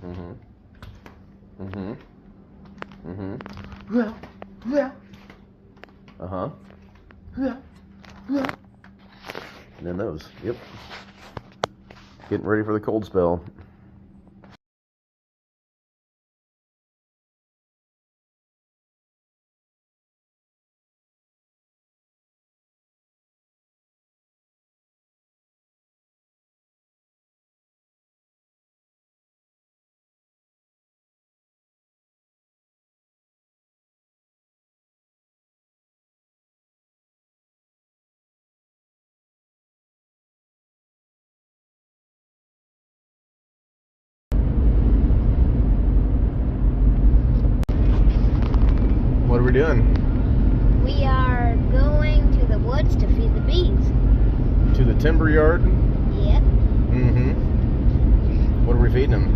And then those. Yep. Getting ready for the cold spell. What are we doing? We are going to the woods to feed the bees. To the timber yard? Yep. What are we feeding them?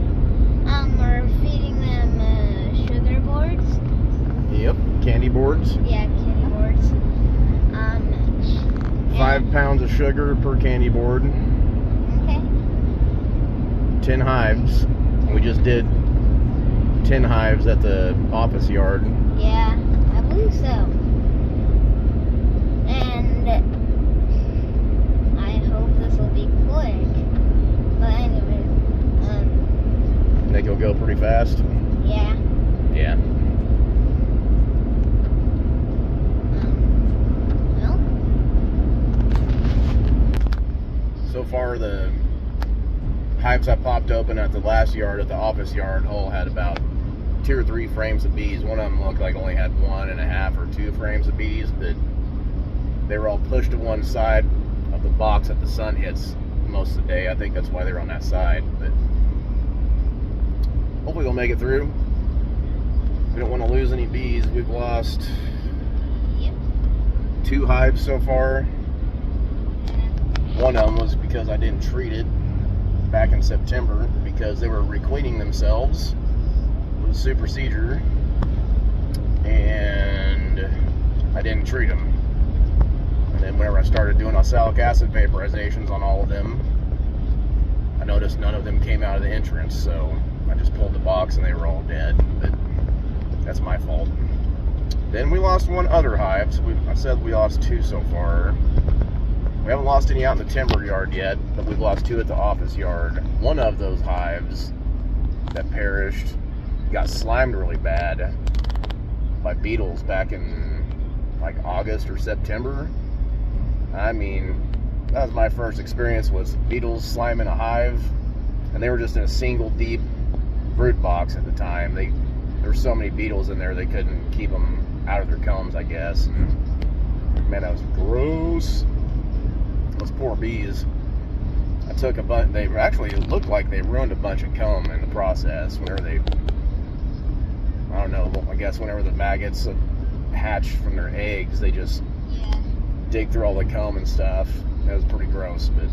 We're feeding them sugar boards. Yep. Candy boards? Yeah, candy boards. 5 pounds of sugar per candy board. Okay. 10 hives. We just did 10 hives at the office yard. Yeah, I believe so. And I hope this will be quick. But anyway, Think it'll go pretty fast? yeah. Yeah. Well, So far, the hives I popped open at the last yard, at the office yard hole, had about 2 or 3 frames of bees. One of them looked like only had 1.5 or 2 frames of bees, but they were all pushed to one side of the box that the sun hits most of the day. I think that's why they're on that side, but hopefully they'll make it through. We don't want to lose any bees. We've lost yep. 2 hives so far. One of them was because I didn't treat it back in September because they were requeening themselves with a super procedure, and I didn't treat them. And then whenever I started doing oxalic acid vaporizations on all of them, I noticed none of them came out of the entrance, so I just pulled the box and they were all dead. But that's my fault. Then we lost 1 other hive. So I said we lost 2 so far. We haven't lost any out in the timber yard yet, but we've lost 2 at the office yard. One of those hives that perished got slimed really bad by beetles back in like August or September. I mean, that was my first experience with beetles sliming a hive, and they were just in a single deep brood box at the time. There were so many beetles in there they couldn't keep them out of their combs, I guess. And, man, that was gross. Those poor bees. I took a bunch. They actually looked like they ruined a bunch of comb in the process. Whenever they, I don't know, I guess whenever the maggots hatch from their eggs, they just dig through all the comb and stuff. It was pretty gross, but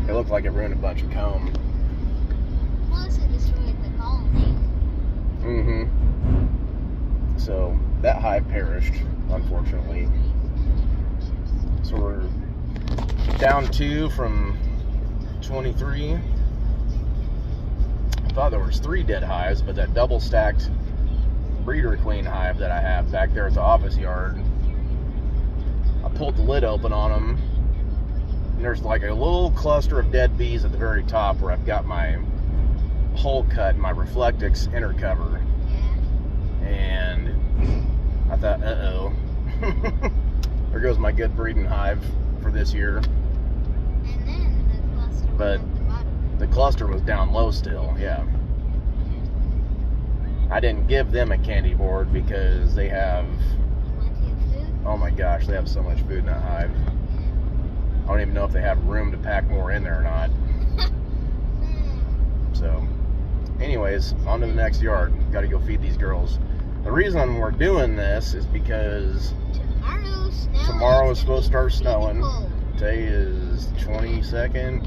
it looked like it ruined a bunch of comb. Plus, it destroyed the colony. So that hive perished, unfortunately. So we're down 2 from 23. I thought there was 3 dead hives, but that double stacked breeder queen hive that I have back there at the office yard, I pulled the lid open on them, and there's like a little cluster of dead bees at the very top where I've got my hole cut in my Reflectix inner cover. And I thought, uh-oh. There goes my good breeding hive for this year. And then the cluster was at the bottom. The cluster was down low still, yeah. I didn't give them a candy board because they have, Plenty of food. oh my gosh, they have so much food in that hive. I don't even know if they have room to pack more in there or not. So, anyways, on to the next yard. Got to go feed these girls. The reason we're doing this is because tomorrow is supposed to start snowing. Today is 22nd.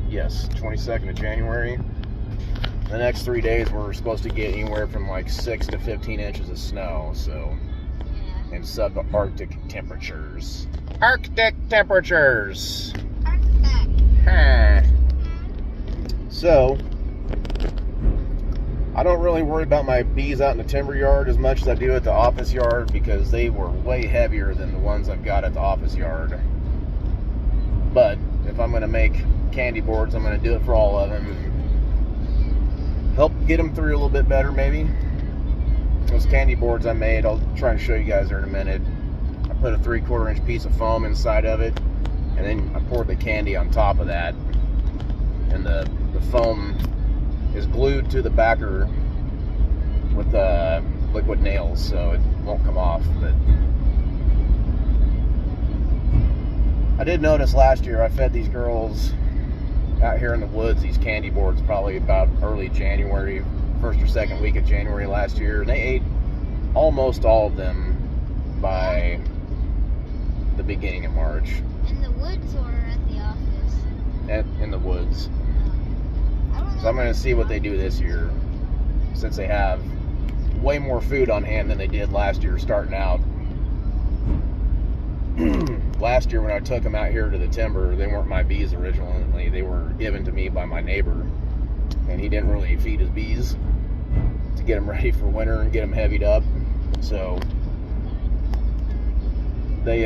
Yes, 22nd of January. The next 3 days we're supposed to get anywhere from like 6 to 15 inches of snow, so in subarctic temperatures. Arctic temperatures. Arctic. Huh. So, I don't really worry about my bees out in the timber yard as much as I do at the office yard, because they were way heavier than the ones I've got at the office yard. But if I'm going to make candy boards, I'm going to do it for all of them. Help get them through a little bit better, maybe. Those candy boards I made, I'll try and show you guys there in a minute. I put a 3/4 inch piece of foam inside of it, and then I poured the candy on top of that. And the foam is glued to the backer with liquid nails, so it won't come off. But I did notice last year I fed these girls out here in the woods these candy boards probably about early January, first or second week of January last year, and they ate almost all of them by the beginning of March. In the woods or at the office? In the woods. So I'm going to see what they do this year, since they have way more food on hand than they did last year starting out. Last year when I took them out here to the timber, they weren't my bees originally. They were given to me by my neighbor, and he didn't really feed his bees to get them ready for winter and get them heavied up. So they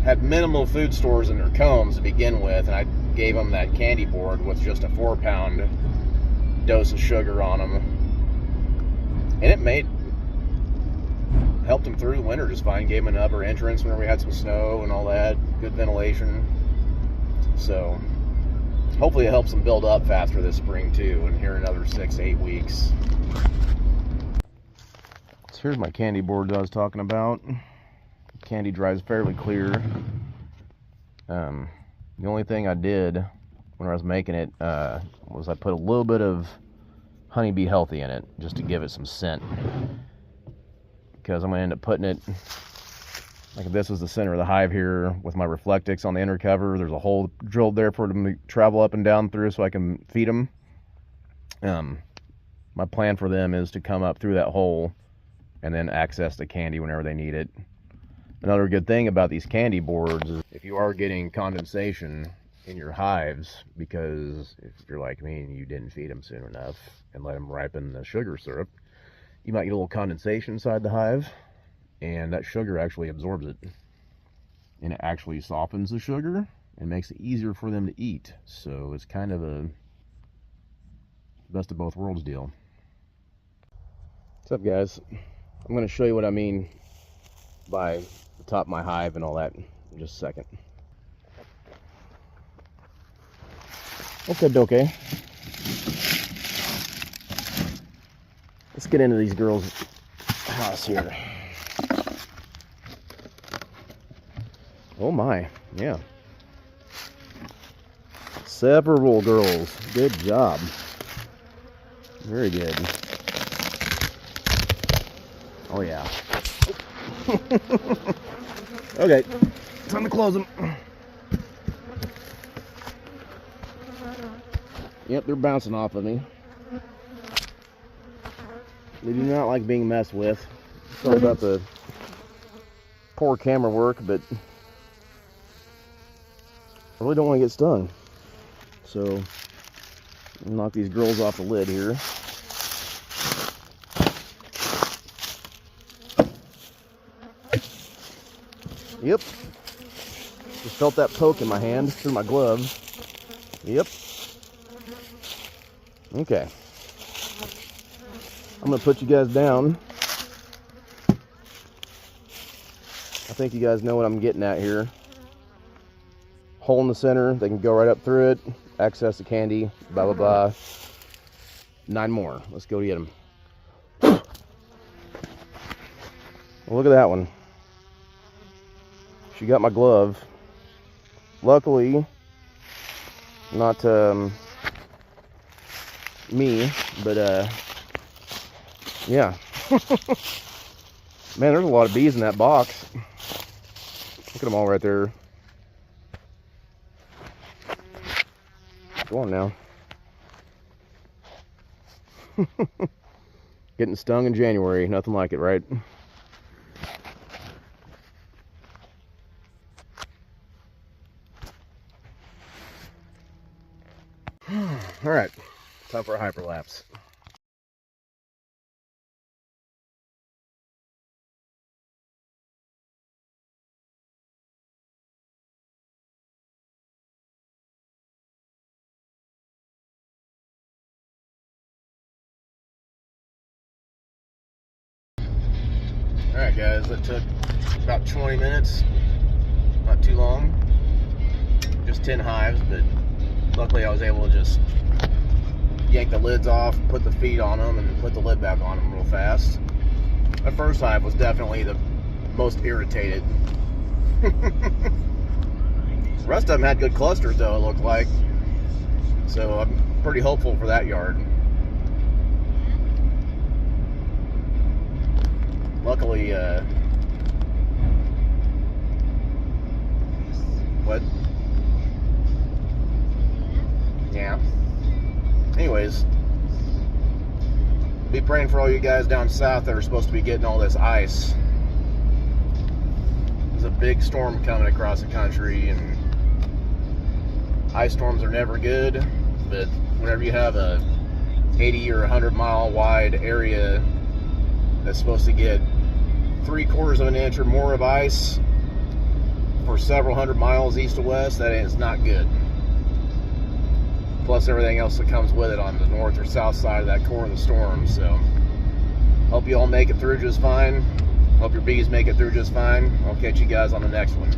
had minimal food stores in their combs to begin with, and I gave them that candy board with just a 4-pound dose of sugar on them, and it helped them through the winter just fine. Gave them an upper entrance whenever we had some snow and all that, good ventilation. So hopefully it helps them build up faster this spring too, and here another 6-8 weeks. So here's my candy boards I was talking about. Candy dries fairly clear. The only thing I did when I was making it was I put a little bit of Honeybee Healthy in it, just to give it some scent, because I'm going to end up putting it, like if this is the center of the hive here with my Reflectix on the inner cover, there's a hole drilled there for them to travel up and down through so I can feed them. My plan for them is to come up through that hole and then access the candy whenever they need it. Another good thing about these candy boards is if you are getting condensation in your hives, because if you're like me and you didn't feed them soon enough and let them ripen the sugar syrup, you might get a little condensation inside the hive, and that sugar actually absorbs it, and it actually softens the sugar and makes it easier for them to eat. So it's kind of a best of both worlds deal. What's up, guys? I'm going to show you what I mean by the top of my hive and all that in just a second. Okay. Let's get into these girls' house here. Oh my, yeah. Several girls. Good job. Very good. Oh yeah. Okay, time to close them. Yep, they're bouncing off of me. They do not like being messed with. Sorry about the poor camera work, but I really don't want to get stung. So, I'll knock these girls off the lid here. Yep. Just felt that poke in my hand through my glove. Yep. Okay. I'm going to put you guys down. I think you guys know what I'm getting at here. Hole in the center. They can go right up through it. Access the candy. Blah, blah, blah. 9 more. Let's go get them. Well, look at that one. She got my glove. Luckily, not me, but yeah. Man, there's a lot of bees in that box. Look at them all right there. Go on now. Getting stung in January, nothing like it, right? All right, time for a hyperlapse. All right, guys, that took about 20 minutes, not too long, just 10 hives, but luckily I was able to just yank the lids off, put the feet on them, and put the lid back on them real fast. The first hive was definitely the most irritated. The rest of them had good clusters, though, it looked like, so I'm pretty hopeful for that yard. Luckily, what? Yeah. Anyways, be praying for all you guys down south that are supposed to be getting all this ice. There's a big storm coming across the country, and ice storms are never good, but whenever you have a 80 or 100 mile wide area that's supposed to get 3/4 of an inch or more of ice for several hundred miles east to west, that is not good. Plus everything else that comes with it on the north or south side of that core of the storm. So hope you all make it through just fine. Hope your bees make it through just fine. I'll catch you guys on the next one.